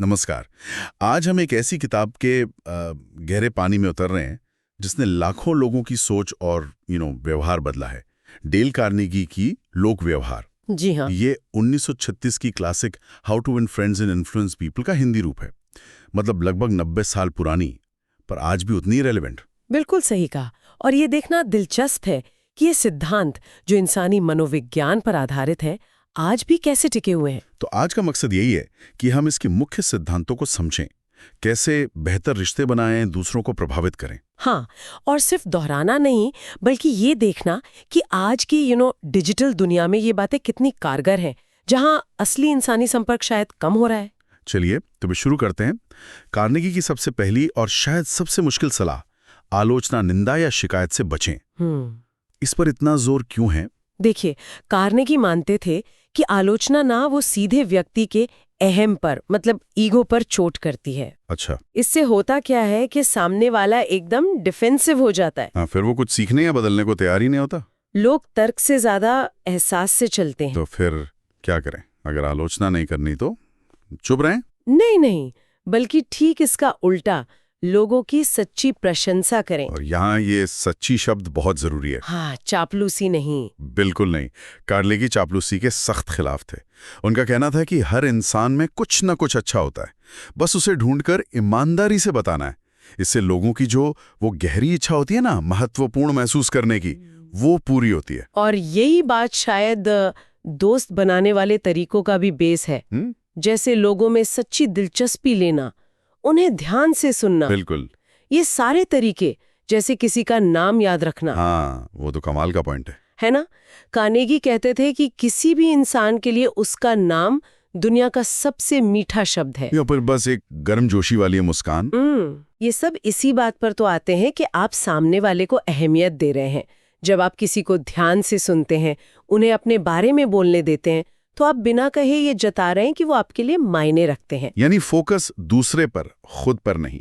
नमस्कार। आज हम एक ऐसी किताब के गहरे पानी में उतर रहे हैं जिसने लाखों लोगों की सोच और व्यवहार बदला है। डेल कार्नेगी की लोक व्यवहार। जी हाँ। ये 1936 की classic how to win friends and influence people का हिंदी रूप है। मतलब लगभग 90 साल पुरानी, पर आज भी उतनी रेलेवेंट। बिल्कुल सही कहा। और ये देखना दिलचस्प है कि ये सिद्धांत जो इंसानी मनोविज्ञान पर आधारित है, आज भी कैसे टिके हुए हैं। तो आज का मकसद यही है कि हम इसके मुख्य सिद्धांतों को समझें, कैसे बेहतर रिश्ते बनाएं, दूसरों को प्रभावित करें। हाँ, और सिर्फ दोहराना नहीं, बल्कि ये देखना कि आज की डिजिटल दुनिया में ये बातें कितनी कारगर हैं, जहाँ असली इंसानी संपर्क शायद कम हो रहा है। चलिए तो शुरू करते हैं। कार्नेगी की सबसे पहली और शायद सबसे मुश्किल सलाह, आलोचना, निंदा या शिकायत से बचें। इस पर इतना जोर क्यों है? देखिए, कार्नेगी मानते थे कि आलोचना ना वो सीधे व्यक्ति के अहम पर, मतलब ईगो पर चोट करती है। अच्छा। इससे होता क्या है कि सामने वाला एकदम डिफेंसिव हो जाता है। हाँ, फिर वो कुछ सीखने या बदलने को तैयार ही नहीं होता। लोग तर्क से ज्यादा एहसास से चलते हैं। तो फिर क्या करें? अगर आलोचना नहीं करनी तो चुप रहें? नहीं, बल्कि ठीक इसका उल्टा, लोगों की सच्ची प्रशंसा करें। और यहाँ ये सच्ची शब्द बहुत जरूरी है। हाँ, चापलूसी नहीं। बिल्कुल नहीं। कार्नेगी चापलूसी के सख्त खिलाफ थे। उनका कहना था कि हर इंसान में कुछ न कुछ अच्छा होता है, बस उसे ढूंढकर ईमानदारी से बताना है। इससे लोगों की जो वो गहरी इच्छा होती है ना, महत्वपूर्ण महसूस करने की, वो पूरी होती है। और यही बात शायद दोस्त बनाने वाले तरीकों का भी बेस है। जैसे लोगों में सच्ची दिलचस्पी लेना, उन्हें ध्यान से सुनना। बिल्कुल। ये सारे तरीके, जैसे किसी का नाम याद रखना। हाँ, वो तो कमाल का पॉइंट है ना। कार्नेगी कहते थे कि किसी भी इंसान के लिए उसका नाम दुनिया का सबसे मीठा शब्द है। या फिर बस एक गर्मजोशी वाली मुस्कान। ये सब इसी बात पर तो आते हैं कि आप सामने वाले को अहमियत दे रहे हैं। जब आप किसी को ध्यान से सुनते हैं, उन्हें अपने बारे में बोलने देते हैं, तो आप बिना कहे ये जता रहे हैं कि वो आपके लिए मायने रखते हैं। यानी फोकस दूसरे पर, खुद पर नहीं।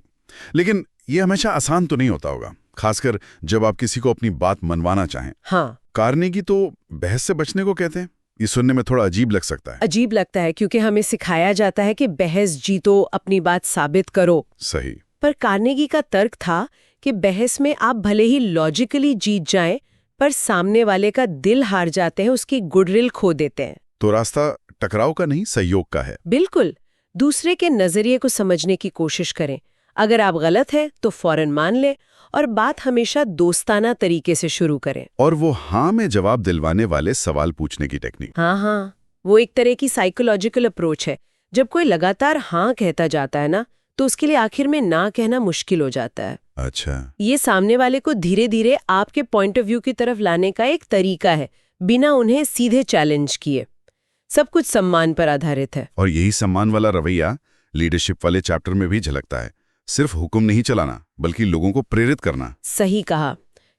लेकिन ये हमेशा आसान तो नहीं होता होगा, खासकर जब आप किसी को अपनी बात मनवाना चाहें। हाँ। कार्नेगी तो बहस से बचने को कहते हैं। ये सुनने में थोड़ा अजीब लग सकता है। अजीब लगता है क्योंकि हमें सिखाया जाता है कि बहस जीतो, अपनी बात साबित करो। सही। पर कार्नेगी का तर्क था कि बहस में आप भले ही लॉजिकली जीत जाएं, पर सामने वाले का दिल हार जाते हैं, उसकी गुडविल खो देते हैं। तो रास्ता टकराव का नहीं, सहयोग का है। बिल्कुल। दूसरे के नजरिए को समझने की कोशिश करें। अगर आप गलत हैं तो फौरन मान लें, और बात हमेशा दोस्ताना तरीके से शुरू करें। और वो हाँ में जवाब दिलवाने वाले सवाल पूछने की टेक्निक। हाँ, वो एक तरह की साइकोलॉजिकल अप्रोच है। जब कोई लगातार हाँ कहता जाता है ना, तो उसके लिए आखिर में ना कहना मुश्किल हो जाता है। अच्छा। ये सामने वाले को धीरे धीरे आपके पॉइंट ऑफ व्यू की तरफ लाने का एक तरीका है, बिना उन्हें सीधे चैलेंज किए। सब कुछ सम्मान पर आधारित है। और यही सम्मान वाला रवैया लीडरशिप वाले चैप्टर में भी झलकता है। सिर्फ हुक्म नहीं चलाना, बल्कि लोगों को प्रेरित करना। सही कहा।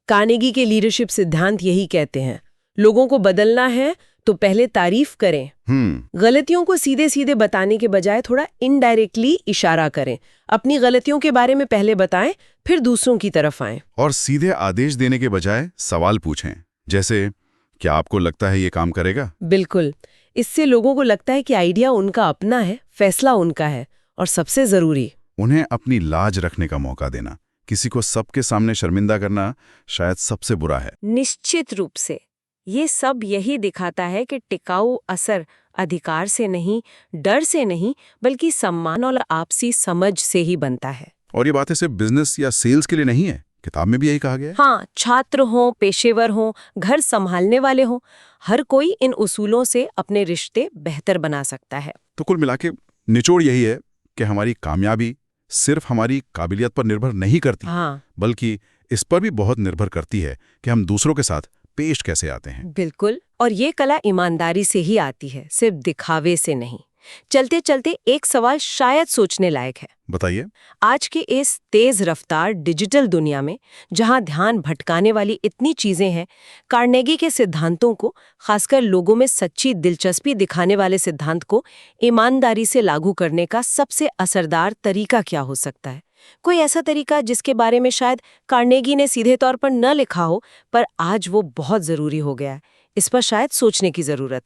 कार्नेगी के लीडरशिप सिद्धांत यही कहते हैं, लोगों को बदलना है तो पहले तारीफ करें। गलतियों को सीधे सीधे बताने के बजाय थोड़ा इनडायरेक्टली इशारा करें। अपनी गलतियों के बारे में पहले बताएं, फिर दूसरों की तरफ आएं। और सीधे आदेश देने के बजाय सवाल पूछें, जैसे क्या आपको लगता है ये काम करेगा? बिल्कुल। इससे लोगों को लगता है कि आइडिया उनका अपना है, फैसला उनका है, और सबसे जरूरी, उन्हें अपनी लाज रखने का मौका देना। किसी को सबके सामने शर्मिंदा करना शायद सबसे बुरा है। निश्चित रूप से। ये सब यही दिखाता है कि टिकाऊ असर अधिकार से नहीं, डर से नहीं, बल्कि सम्मान और आपसी समझ से ही बनता है। और ये बातें सिर्फ बिजनेस या सेल्स के लिए नहीं है, किताब में भी यही कहा गया है। हाँ, छात्र हों, पेशेवर हों, घर संभालने वाले हों, हर कोई इन उसूलों से अपने रिश्ते बेहतर बना सकता है। तो कुल मिला के निचोड़ यही है कि हमारी कामयाबी सिर्फ हमारी काबिलियत पर निर्भर नहीं करती, बल्कि इस पर भी बहुत निर्भर करती है कि हम दूसरों के साथ पेश कैसे आते हैं। बिल्कुल। और ये कला ईमानदारी से ही आती है, सिर्फ दिखावे से नहीं। चलते चलते एक सवाल शायद सोचने लायक है। बताइए। आज के इस तेज रफ्तार डिजिटल दुनिया में, जहां ध्यान भटकाने वाली इतनी चीजें हैं, कार्नेगी के सिद्धांतों को, खासकर लोगों में सच्ची दिलचस्पी दिखाने वाले सिद्धांत को ईमानदारी से लागू करने का सबसे असरदार तरीका क्या हो सकता है? कोई ऐसा तरीका जिसके बारे में शायद कार्नेगी ने सीधे तौर पर न लिखा हो, पर आज वो बहुत जरूरी हो गया है। इस पर शायद सोचने की जरूरत है।